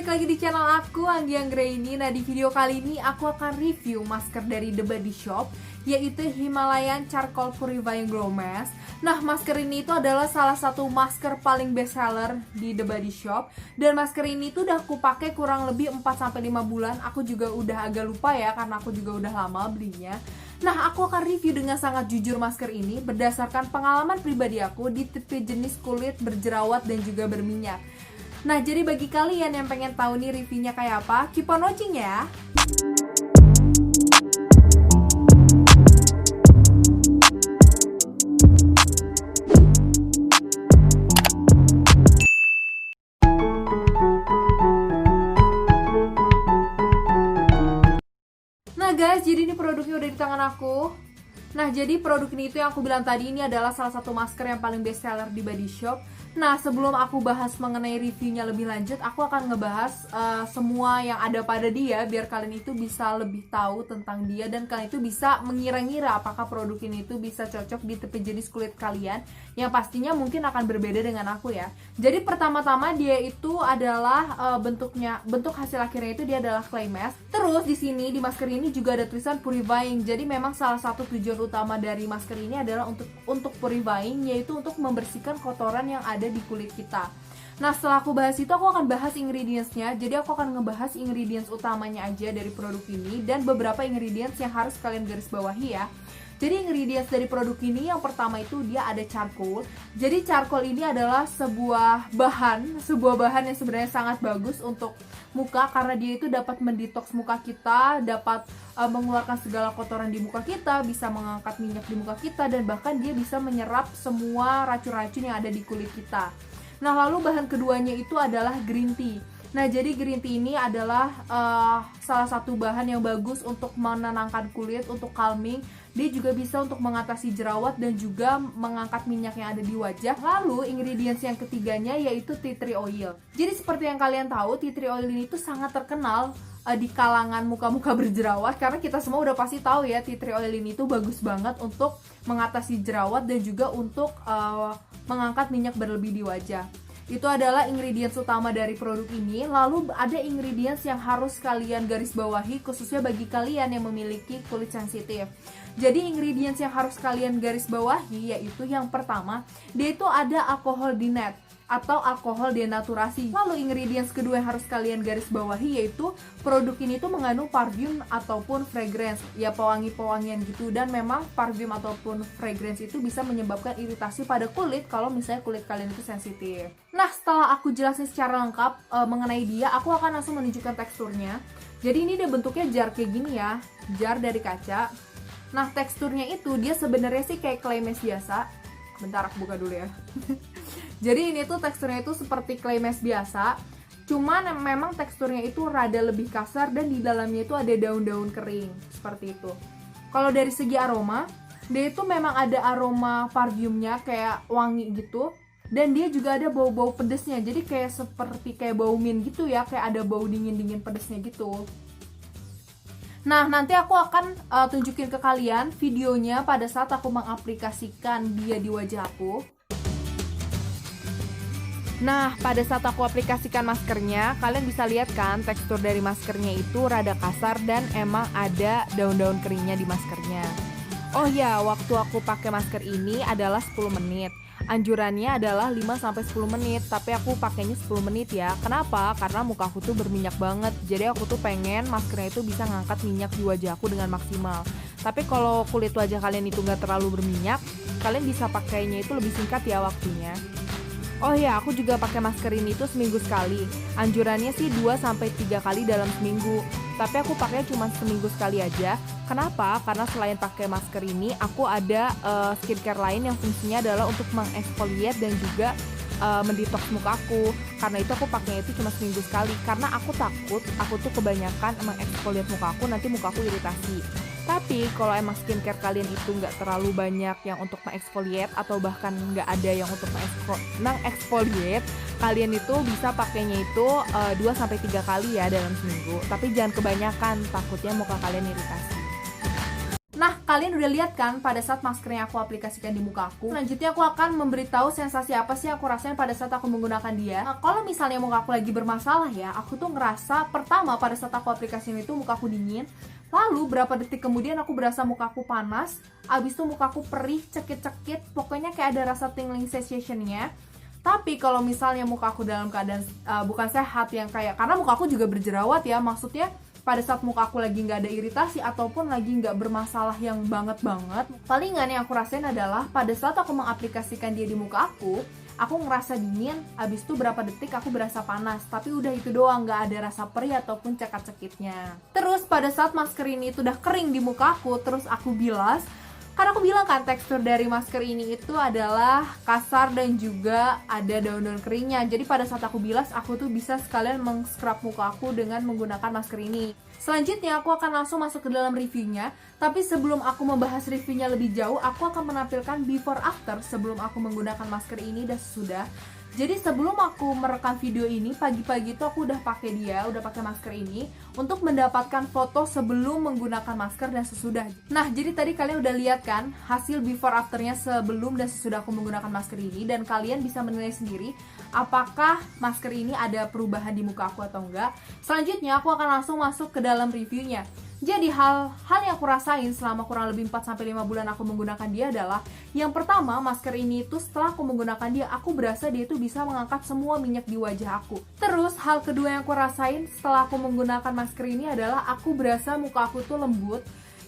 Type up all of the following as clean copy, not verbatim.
balik lagi di channel aku, Anggi Anggraini. Nah, di video kali ini aku akan review masker dari The Body Shop, yaitu Himalayan Charcoal Purifying Glow Mask. Nah, masker ini itu adalah salah satu masker paling best seller di The Body Shop. Dan masker ini tuh udah aku pakai kurang lebih 4-5 bulan. Aku juga udah agak lupa ya, karena aku juga udah lama belinya. Nah, aku akan review dengan sangat jujur masker ini berdasarkan pengalaman pribadi aku di tipe jenis kulit berjerawat dan juga berminyak. Nah, jadi bagi kalian yang pengen tahu nih reviewnya kayak apa, keep on watching ya. Nah guys, jadi ini produknya udah di tangan aku. Nah, jadi produk ini itu yang aku bilang tadi, ini adalah salah satu masker yang paling best seller di Body Shop. Nah, sebelum aku bahas mengenai reviewnya lebih lanjut, aku akan ngebahas semua yang ada pada dia, biar kalian itu bisa lebih tahu tentang dia dan kalian itu bisa mengira-ngira apakah produk ini itu bisa cocok di tipe jenis kulit kalian, yang pastinya mungkin akan berbeda dengan aku ya. Jadi pertama-tama dia itu adalah bentuk hasil akhirnya itu dia adalah clay mask. Terus di sini di masker ini juga ada tulisan purifying. Jadi memang salah satu tujuan utama dari masker ini adalah untuk purifying, yaitu untuk membersihkan kotoran yang ada di kulit kita. Nah, setelah aku bahas itu, aku akan bahas ingredients-nya. Jadi aku akan ngebahas ingredients utamanya aja dari produk ini dan beberapa ingredients yang harus kalian garis bawahi ya. Jadi ingredients dari produk ini yang pertama itu dia ada charcoal. Jadi charcoal ini adalah sebuah bahan yang sebenarnya sangat bagus untuk muka karena dia itu dapat mendetoks muka kita, dapat mengeluarkan segala kotoran di muka kita, bisa mengangkat minyak di muka kita, dan bahkan dia bisa menyerap semua racun-racun yang ada di kulit kita. Nah, lalu bahan keduanya itu adalah green tea. Nah, jadi green tea ini adalah salah satu bahan yang bagus untuk menenangkan kulit, untuk calming. Dia juga bisa untuk mengatasi jerawat dan juga mengangkat minyak yang ada di wajah. Lalu ingredients yang ketiganya yaitu tea tree oil. Jadi seperti yang kalian tahu, tea tree oil ini tuh sangat terkenal di kalangan muka-muka berjerawat, karena kita semua udah pasti tahu ya, tea tree oil ini tuh bagus banget untuk mengatasi jerawat dan juga untuk mengangkat minyak berlebih di wajah. Itu adalah ingredients utama dari produk ini. Lalu ada ingredients yang harus kalian garis bawahi, khususnya bagi kalian yang memiliki kulit sensitif. Jadi ingredients yang harus kalian garis bawahi yaitu yang pertama, dia itu ada alkohol dinat atau alkohol denaturasi. Lalu ingredients kedua yang harus kalian garis bawahi yaitu produk ini tuh mengandung parfum ataupun fragrance, ya pewangi-pewangian gitu, dan memang parfum ataupun fragrance itu bisa menyebabkan iritasi pada kulit kalau misalnya kulit kalian itu sensitif. Nah, setelah aku jelasin secara lengkap mengenai dia, aku akan langsung menunjukkan teksturnya. Jadi ini dia bentuknya jar kayak gini ya, jar dari kaca. Nah, teksturnya itu dia sebenarnya sih kayak clay mask biasa. Bentar, aku buka dulu ya. Jadi ini tuh teksturnya itu seperti clay mask biasa, cuman memang teksturnya itu rada lebih kasar dan di dalamnya itu ada daun-daun kering seperti itu. Kalau dari segi aroma, dia itu memang ada aroma parfumnya kayak wangi gitu, dan dia juga ada bau-bau pedesnya. Jadi seperti bau mint gitu ya, kayak ada bau dingin-dingin pedesnya gitu. Nah, nanti aku akan tunjukin ke kalian videonya pada saat aku mengaplikasikan dia di wajah aku. Nah, pada saat aku aplikasikan maskernya, kalian bisa lihat kan tekstur dari maskernya itu rada kasar dan emang ada daun-daun keringnya di maskernya. Oh ya, waktu aku pakai masker ini adalah 10 menit. Anjurannya adalah 5-10 menit, tapi aku pakainya 10 menit ya. Kenapa? Karena muka aku tuh berminyak banget. Jadi aku tuh pengen maskernya itu bisa ngangkat minyak di wajah aku dengan maksimal. Tapi kalau kulit wajah kalian itu nggak terlalu berminyak, kalian bisa pakainya itu lebih singkat ya waktunya. Oh ya, aku juga pakai masker ini tuh seminggu sekali. Anjurannya sih 2-3 kali dalam seminggu. Tapi aku pakai cuma seminggu sekali aja. Kenapa? Karena selain pakai masker ini, aku ada skincare lain yang fungsinya adalah untuk mengeksfoliate dan juga mendetoks muka aku. Karena itu aku pakainya itu cuma seminggu sekali. Karena aku takut aku tuh kebanyakan mengeksfoliate muka aku, nanti muka aku iritasi. Tapi kalau emang skincare kalian itu nggak terlalu banyak yang untuk mengeksfoliate atau bahkan nggak ada yang untuk mengeksfoliate, kalian itu bisa pakainya itu 2-3 kali ya dalam seminggu. Tapi jangan kebanyakan, takutnya muka kalian iritasi. Nah, kalian udah lihat kan pada saat masker yang aku aplikasikan di muka aku. Selanjutnya aku akan memberitahu sensasi apa sih yang aku rasain pada saat aku menggunakan dia. Nah, kalau misalnya muka aku lagi bermasalah ya, aku tuh ngerasa pertama pada saat aku aplikasiin itu muka aku dingin. Lalu berapa detik kemudian aku berasa muka aku panas. Abis itu muka aku perih, cekit-cekit. Pokoknya kayak ada rasa tingling sensation-nya. Tapi kalau misalnya muka aku dalam keadaan bukan sehat yang kayak, karena muka aku juga berjerawat ya, maksudnya pada saat muka aku lagi nggak ada iritasi ataupun lagi nggak bermasalah yang banget, palingan yang aku rasain adalah pada saat aku mengaplikasikan dia di muka aku ngerasa dingin, abis itu berapa detik aku berasa panas, tapi udah itu doang, nggak ada rasa perih ataupun cekat-cekitnya. Terus pada saat masker ini itu udah kering di muka aku, terus aku bilas, karena aku bilang kan tekstur dari masker ini itu adalah kasar dan juga ada daun-daun keringnya. Jadi pada saat aku bilas, aku tuh bisa sekalian meng-scrub muka aku dengan menggunakan masker ini. Selanjutnya aku akan langsung masuk ke dalam reviewnya. Tapi sebelum aku membahas reviewnya lebih jauh, aku akan menampilkan before after sebelum aku menggunakan masker ini dan sesudah. Jadi sebelum aku merekam video ini, pagi-pagi itu aku udah pakai masker ini untuk mendapatkan foto sebelum menggunakan masker dan sesudah. Nah, jadi tadi kalian udah lihat kan hasil before afternya sebelum dan sesudah aku menggunakan masker ini, dan kalian bisa menilai sendiri apakah masker ini ada perubahan di muka aku atau enggak. Selanjutnya aku akan langsung masuk ke dalam reviewnya. Jadi hal yang aku rasain selama kurang lebih 4-5 bulan aku menggunakan dia adalah, yang pertama, masker ini itu setelah aku menggunakan dia, aku berasa dia itu bisa mengangkat semua minyak di wajah aku. Terus hal kedua yang aku rasain setelah aku menggunakan masker ini adalah aku berasa muka aku tuh lembut.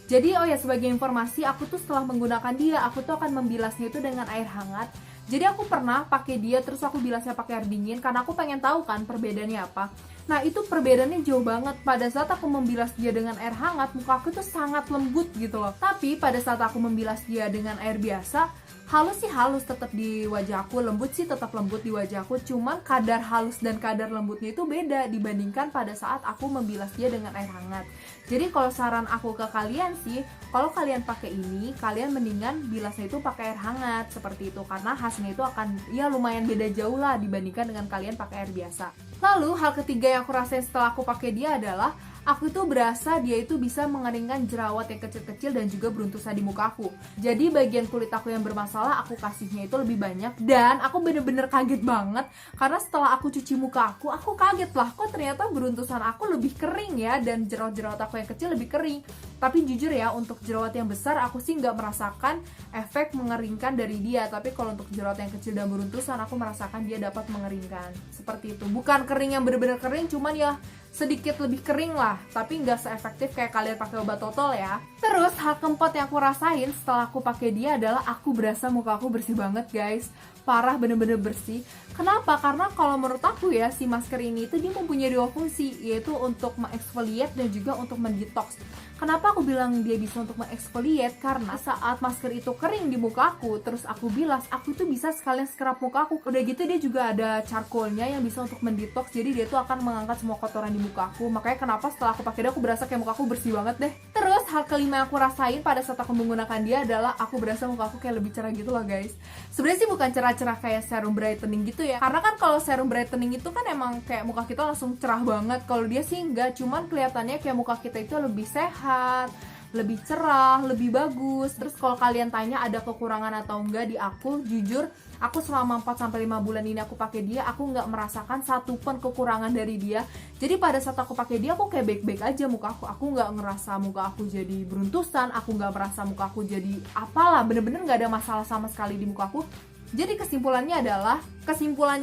Jadi sebagai informasi, aku tuh setelah menggunakan dia, aku tuh akan membilasnya itu dengan air hangat. Jadi aku pernah pakai dia terus aku bilasnya pakai air dingin karena aku pengen tahu kan perbedaannya apa. Nah, itu perbedaannya jauh banget. Pada saat aku membilas dia dengan air hangat, muka aku tuh sangat lembut gitu loh. Tapi pada saat aku membilas dia dengan air biasa, halus sih halus tetap di wajah aku, lembut sih tetap lembut di wajah aku. Cuman kadar halus dan kadar lembutnya itu beda dibandingkan pada saat aku membilas dia dengan air hangat. Jadi kalau saran aku ke kalian sih, kalau kalian pakai ini, kalian mendingan bilasnya itu pakai air hangat seperti itu, karena hasilnya itu akan lumayan beda jauh lah dibandingkan dengan kalian pakai air biasa. Lalu hal ketiga yang aku rasain setelah aku pakai dia adalah aku tuh berasa dia itu bisa mengeringkan jerawat yang kecil-kecil dan juga beruntusan di muka aku. Jadi bagian kulit aku yang bermasalah aku kasihnya itu lebih banyak, dan aku bener-bener kaget banget karena setelah aku cuci muka aku kaget lah, kok ternyata beruntusan aku lebih kering ya, dan jerawat-jerawat aku yang kecil lebih kering. Tapi jujur ya, untuk jerawat yang besar aku sih nggak merasakan efek mengeringkan dari dia, tapi kalau untuk jerawat yang kecil dan beruntusan aku merasakan dia dapat mengeringkan. Seperti itu, bukan kering yang bener-bener kering, cuman ya sedikit lebih kering lah, tapi nggak seefektif kayak kalian pakai obat Totol ya. Terus hal keempat yang aku rasain setelah aku pakai dia adalah aku berasa muka aku bersih banget guys, parah, bener-bener bersih. Kenapa? Karena kalau menurut aku ya, si masker ini itu dia mempunyai dua fungsi, yaitu untuk mengeksfoliate dan juga untuk mendetox. Kenapa aku bilang dia bisa untuk mengeksfoliate? Karena saat masker itu kering di muka aku, terus aku bilas, aku tuh bisa sekalian scrub muka aku. Udah gitu dia juga ada charcoalnya yang bisa untuk mendetox, jadi dia tuh akan mengangkat semua kotoran di muka aku. Makanya kenapa setelah aku pakai dia aku berasa kayak muka aku bersih banget deh. Terus hal kelima yang aku rasain pada saat aku menggunakan dia adalah aku berasa muka aku kayak lebih cerah gitu loh guys. Sebenarnya sih bukan cerah-cerah kayak serum brightening gitu ya, karena kan kalau serum brightening itu kan emang kayak muka kita langsung cerah banget. Kalau dia sih enggak, cuman kelihatannya kayak muka kita itu lebih sehat, lebih cerah, lebih bagus. Terus kalau kalian tanya ada kekurangan atau enggak di aku, jujur aku selama 4-5 bulan ini aku pakai dia, aku nggak merasakan satupun kekurangan dari dia. Jadi pada saat aku pakai dia, aku kayak baik-baik aja muka aku nggak ngerasa muka aku jadi beruntusan, aku nggak merasa muka aku jadi apalah, bener-bener nggak ada masalah sama sekali di muka aku. Jadi kesimpulannya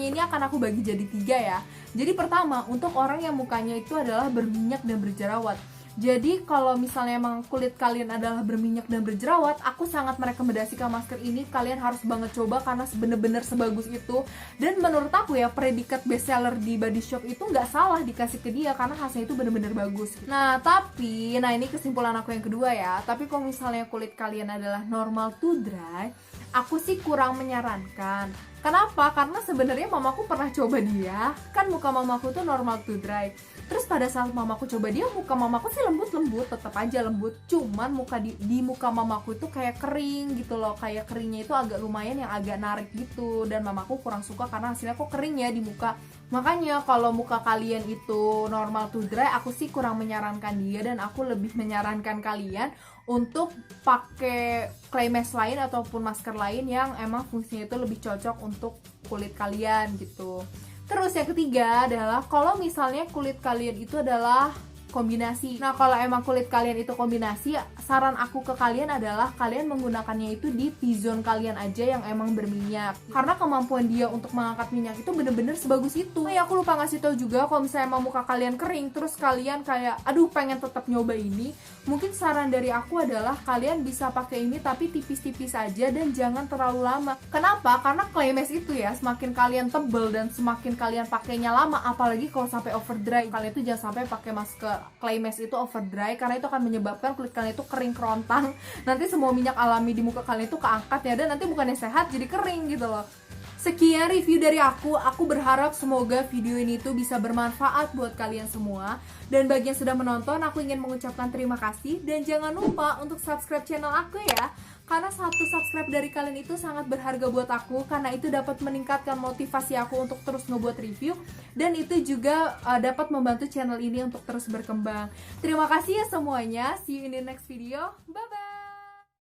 ini akan aku bagi jadi 3 ya. Jadi pertama, untuk orang yang mukanya itu adalah berminyak dan berjerawat. Jadi kalau misalnya emang kulit kalian adalah berminyak dan berjerawat, aku sangat merekomendasikan masker ini. Kalian harus banget coba karena bener-bener sebagus itu. Dan menurut aku ya, predikat bestseller di Body Shop itu nggak salah dikasih ke dia karena hasilnya itu bener-bener bagus. Nah ini kesimpulan aku yang kedua ya. Tapi kalau misalnya kulit kalian adalah normal to dry, aku sih kurang menyarankan. Kenapa? Karena sebenarnya mamaku pernah coba dia, kan muka mamaku tuh normal to dry. Terus pada saat mamaku coba dia, muka mamaku sih lembut-lembut, tetap aja lembut. Cuman muka di muka mamaku itu kayak kering gitu loh, kayak keringnya itu agak lumayan yang agak narik gitu. Dan mamaku kurang suka karena hasilnya kok kering ya di muka. Makanya kalau muka kalian itu normal to dry, aku sih kurang menyarankan dia, dan aku lebih menyarankan kalian untuk pakai clay mask lain ataupun masker lain yang emang fungsinya itu lebih cocok untuk kulit kalian gitu. Terus yang ketiga adalah kalau misalnya kulit kalian itu adalah kombinasi. Nah, kalau emang kulit kalian itu kombinasi, saran aku ke kalian adalah kalian menggunakannya itu di T-zone kalian aja yang emang berminyak. Karena kemampuan dia untuk mengangkat minyak itu bener-bener sebagus itu. Nah, ya aku lupa ngasih tahu juga kalau misalnya emang muka kalian kering, terus kalian kayak, aduh pengen tetap nyoba ini, mungkin saran dari aku adalah kalian bisa pakai ini tapi tipis-tipis aja dan jangan terlalu lama. Kenapa? Karena clay mask itu ya, semakin kalian tebel dan semakin kalian pakainya lama, apalagi kalau sampai over dry, kalian itu jangan sampai pakai masker clay mask itu over dry, karena itu akan menyebabkan kulit kalian itu kering kerontang. Nanti semua minyak alami di muka kalian itu keangkat ya, dan nanti bukannya sehat jadi kering gitu loh. Sekian review dari aku berharap semoga video ini tuh bisa bermanfaat buat kalian semua. Dan bagi yang sudah menonton, aku ingin mengucapkan terima kasih. Dan jangan lupa untuk subscribe channel aku ya, karena satu subscribe dari kalian itu sangat berharga buat aku, karena itu dapat meningkatkan motivasi aku untuk terus ngebuat review, dan itu juga dapat membantu channel ini untuk terus berkembang. Terima kasih ya semuanya, see you in the next video, bye bye.